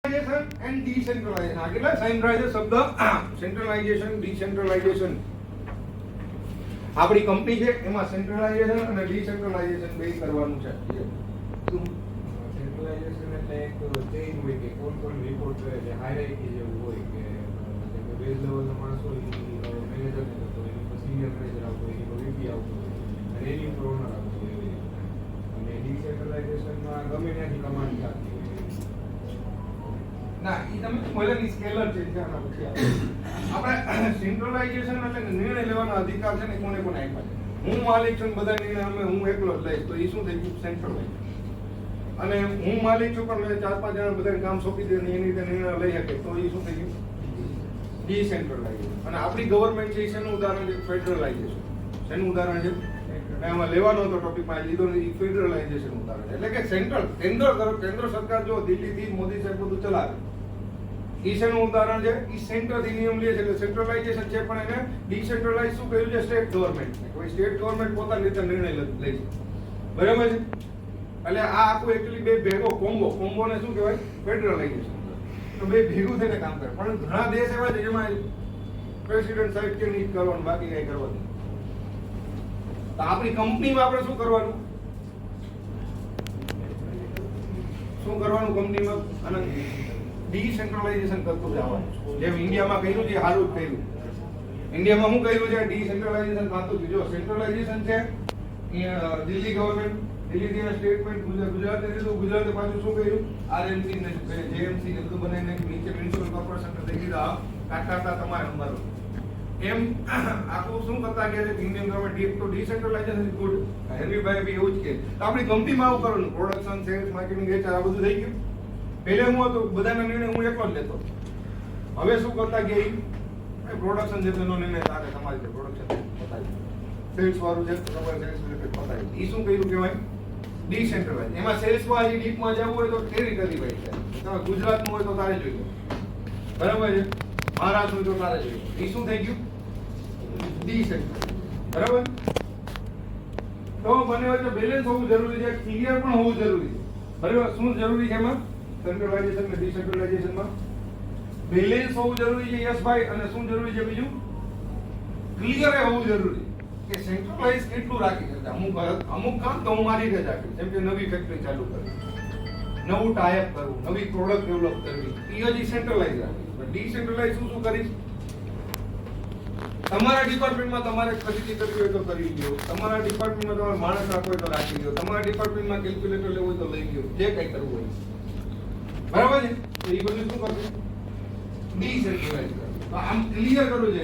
And decentralisation. આ કેટલા સેન્ટ્રલાઇઝેશન શબ્દ, સેન્ટ્રલાઇઝેશન, ડિસેન્ટ્રલાઇઝેશન. આપણી કંપની છે એમાં સેન્ટ્રલાઇઝેશન અને ડિસેન્ટ્રલાઇઝેશન બે કરવાનું છે. સેન્ટ્રલાઇઝેશન એટલે એક ચેઇન હોય કે કોણ રિપોર્ટ કરે છે, હાયરાર્કી જેવું હોય કે બેઝ લેવલનો માણસ હોય મેનેજર ને થતો હોય, એની સિનિયર મેનેજર આવતો હોય, એની વીપી આવતો હોય અને એની ઉપર ઓનર આવતો હોય એવી રીતે. અને ડિસેન્ટ્રલાઇઝેશનમાં ગમે ત્યાંથી કમાન્ડ થતી હોય. ના, એ તમે પહેલાની સ્કેલર છે આના પછી આપણે સેન્ટ્રલાઇઝેશન એટલે નિર્ણય લેવાનો અધિકાર છે ને કોને કોને આપ્યા છે. હું માલિક છું, બધા નિર્ણય હું એકલો જ લઈશ, તો એ શું થઈ ગયું? સેન્ટ્રલાઇઝેશન. અને હું માલિક છું પણ મેં 4-5 જણા બધાને કામ સોંપી દે ને એની રીતે નિર્ણય લઈ શકે, તો એ શું થઈ ગયું? ડિસેન્ટ્રલાઇઝેશન. અને આપણી ગવર્મેન્ટ છે શેનું ઉદાહરણ છે? ફેડરલાઇઝેશન. શેનું ઉદાહરણ છે? એમાં લેવાનો હતો ટોપિક માં લીધો ને, એ ફેડરલાઇઝેશન ઉદાહરણ છે. એટલે કે કેન્દ્ર સરકાર જો દિલ્હીથી મોદી સાહેબ બધું ચલાવે, એ શેનું ઉદાહરણ છે? એ સેન્ટરથી નિયમ લે છે એટલે સેન્ટ્રલાઇઝેશન છે. પણ એને ડિસેન્ટ્રલાઇઝ શું કહ્યું છે? State government. કોઈ સ્ટેટ ગવર્મેન્ટ પોતાની રીતે નિર્ણય લે છે. બરાબર છે? એટલે આ આખું એકચ્યુઅલી બે ભેગો કોમ્બોને શું કહેવાય? ફેડરલાઇઝેશન. તો બે ભેગું થઈને કામ કરે. પણ ઘણા દેશ એવા છે જેમાં પ્રેસિડેન્ટ સાહેબ કે નહીં કરવાનું, બાકી કઈ કરવાનું. તો આપણી કંપનીમાં આપણે શું કરવાનું? શું કરવાનું કંપનીમાં? અને ડિસેન્ટ્રલાઇઝેશન કરતું જવાનું. જેમ ઇન્ડિયામાં કર્યું છે, સારું જ કર્યું. ઇન્ડિયામાં શું કર્યું છે? ડિસેન્ટ્રલાઇઝેશન થતું છે. જો સેન્ટ્રલાઇઝેશન છે દિલ્હી ગવર્મેન્ટ, દિલ્હીથી સ્ટેટમેન્ટ ગુજરાતે લીધું, ગુજરાતે પાછું શું કર્યું? આરએમસી ને જેએમસી ને બધું બનાવીને નીચે મ્યુનિસિપલ કોર્પોરેશન ને દઈ દીધા, કાઢતા તમારે અમારો. એમ આખું શું કરતા ગયા છે ઇન્ડિયન ગવર્મેન્ટ. તો ડિસેન્ટ્રલાઇઝેશન ઇઝ ગુડ. હેનરીભાઈ બી એવું જ કહે. તો આપણી કંપનીમાં આવું કરવાનું, પ્રોડક્શન, સેલ્સ, માર્કેટિંગ, એચઆર આ બધું થઈ ગયું. પહેલે હું હતો બધાના નિર્ણય હું એકલો જ લેતો. હવે શું કરતા ગયા? પ્રોડક્શન છે તેનો નિર્ણય તારે તમારી છે, પ્રોડક્શન બતાવી, સેલ્સ વાળું છે તમારે સેલ્સ રિલેટેડ બતાવી. એ શું કર્યું કહેવાય? ડિસેન્ટ્રલાઇઝ. એમાં સેલ્સમાં હજી ડીપમાં જવું હોય તો ટેરિટરી વાઇઝ છે. તમે ગુજરાતનું હોય તો તારે જોઈએ, બરાબર છે? મહારાષ્ટ્ર હોય તો તારે જોઈએ. એ શું થઈ ગયું? ડિસેન્ટ્રલાઇઝ. બરાબર? તો બંને વચ્ચે બેલેન્સ હોવું જરૂરી છે, ક્લિયર પણ હોવું જરૂરી છે. બરાબર? શું જરૂરી છે એમાં? સેન્ટ્રલાઇઝેશન અને ડિસેન્ટ્રલાઇઝેશનમાં બેલેન્સ હોવું જરૂરી છે. યસ ભાઈ. અને શું જરૂરી છે બીજું? ક્લિયર હોવું જરૂરી કે સેન્ટ્રલાઇઝ કેટલું રાખી શકતા. અમુક કામ તો હું મારી રીતે રાખીશ, જેમ કે નવી ફેક્ટરી ચાલુ કરવી, નવું ટાઈપ કરવું, નવી પ્રોડક્ટ ડેવલપ કરવી, એ હજી સેન્ટ્રલાઇઝ રાખીશ. ડિસેન્ટ્રલાઇઝ શું કરીશ? તમારા ડિપાર્ટમેન્ટમાં તમારે ખરીદી કરવી હોય તો કરી લો, તમારા ડિપાર્ટમેન્ટમાં તમારે માણસ રાખવો હોય તો રાખી લો, તમારા ડિપાર્ટમેન્ટમાં કેલ્ક્યુલેટર લેવું હોય તો લઈ લો, જે કંઈ કરવું હોય. બરાબર છે? તો એ બધું શું કરવું? ડિસેન્ટ્રલાઇઝ કરવું. તો આમ ક્લિયર કરવું છે.